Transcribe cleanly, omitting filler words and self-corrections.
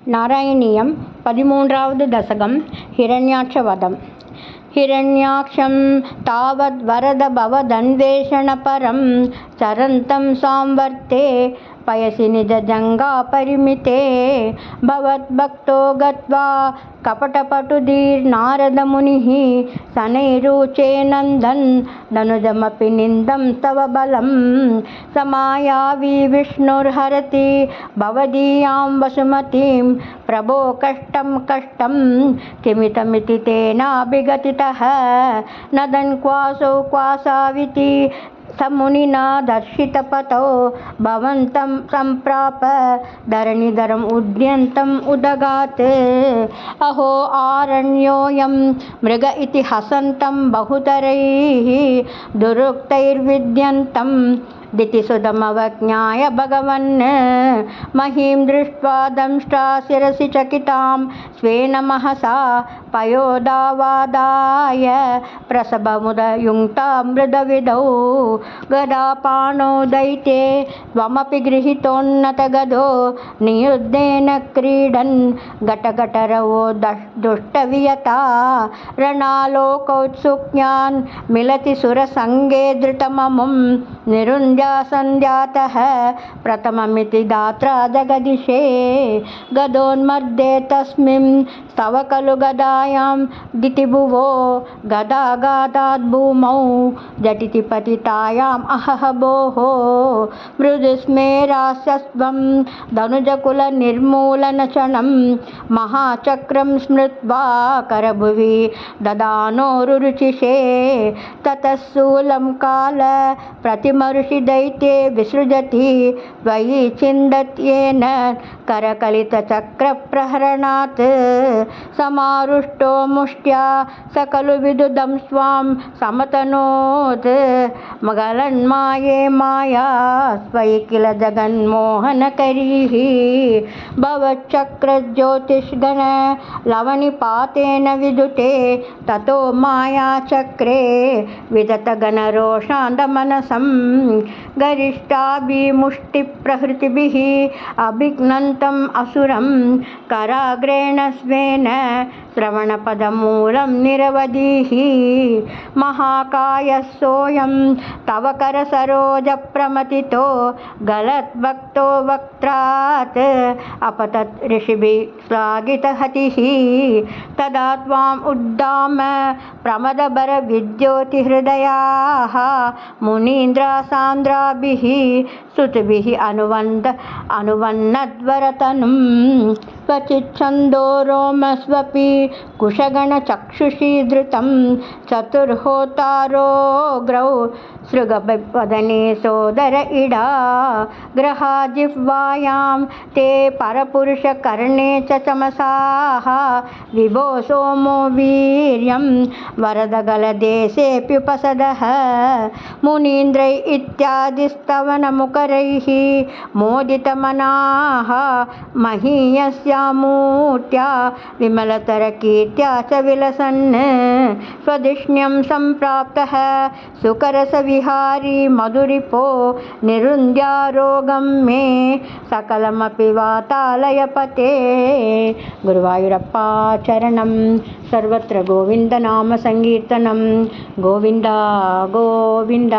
నారాయణీయం 13వ దశకం హిరణ్యాక్షవధం. హిరణ్యాక్షం తావద్వరద భవదన్వేషణపరం చరంతం సాంవర్తే పయసి నిజజంగా పరిమితే భవద్భక్తో గత్వా కపటపటుధీర్నారదమునిః శనైరుచే నందన్ ధనుజమపి నిందం తవ బలం సమాయావి విష్ణుర్హరతి భవదీయాం వసుమతీం ప్రభో కష్టం కష్టం కిమితమితి తేనాభిగతితః నదన్ క్వాసౌ క్వాసావితి సమునినా దర్శితపతో భవంతం సంప్రాప ధరణిధరం ఉద్యంతం ఉదగాత్ అహో ఆరణ్యోయం మృగ ఇతి హసంతం బహుతరైః దురుక్తైర్విద్యంతం దితిసుధమవజ్ఞాయ భగవన్ మహీం దృష్ట్వా దంష్ట్రా శిరసి చకితాం స్వేన మహసా పయోదావాదాయ ప్రసభముదయుక్తా మృదవిదౌ గదాపాణో దైతే త్వమపి గృహీతోన్నతగదో నియుద్ధేన క్రీడన్ ఘటఘటరవో దుష్టవియతా రణాలోకౌత్సుక్యాన్ మిలతి సురసంగే ధృతమముం నిరుంజ సంధ్యాతః ప్రథమమితి దాత్రా జగదిశే గదోన్మర్దే తస్మిన్ స్తవ ఖలు గదాయాం దితిభువో గదాగాదాద్ భూమౌ జటితి పతితాయాం అహః భోః మృదుస్మేరాస్యస్వం ధనుజకుల నిర్మూలనచణం మహాచక్రం స్మృత్వా కరభువి దదానోరురుచిషే తతః శూలం కాల ప్రతిమరుషి దైతే విసృజతి త్వయి చిందత్యేన కరకలితచక్రప్రహరణాత్ సమారుష్టో ముష్ట్యా సకలు విదుదం స్వాం సమతనోత్ మగలన్మాయే మాయా స్వయి కిల జగన్మోహనకరీః భవచ్చక్రజ్యోతిష్గణ లవనిపాతేన విదుతే తతో మాయాచక్రే విదతగణరోషాంధమనసం గరిష్టాభిముష్టిప్రహృతిభిః అభిఘ్నంతం అసురం కరాగ్రేణ స్వేన శ్రవణపదమూలం నిరవధిః మహాకాయः సోయం తవ కరసరోజప్రమతితో గలద్భక్తో వక్త్రాత్ అపతత్ ఋషిభిः శ్లాఘితహతిः తదా త్వాం ఉద్దామ ప్రమదభరవిద్యోతిహృదయాः మునీంద్రసాంద్రాభిः స్తుతిభిः అనువన్నద్వరతనుం క్వచిచ్ఛందో రోమస్వపి కుశగణచక్షుషీ धृतं చతుర్హోతారోగ్రౌ సృగవదనే సోదర ఇడా గ్రహా జిహ్వాయాం తే పరపురుషకర్ణే చ చమసాః విభో సోమో వీర్యం వరదగలదేశేऽప్యుపసదః మునీంద్రై ఇత్యాదిస్తవనముకరైః మోదితమనాః మహీయస్యామూర్త్యా విమలతరకీర్త్యా చ విలసన్ స్వధిష్ణ్యం సంప్రాప్తః సుకరసవిహారీ మధురిపో నిరుంధ్యారోగం మే సకలమపి వాతాలయపతే. గురువాయూరప్ప చరణం. సర్వత్ర గోవిందనామ సంకీర్తనం. గోవింద గోవింద.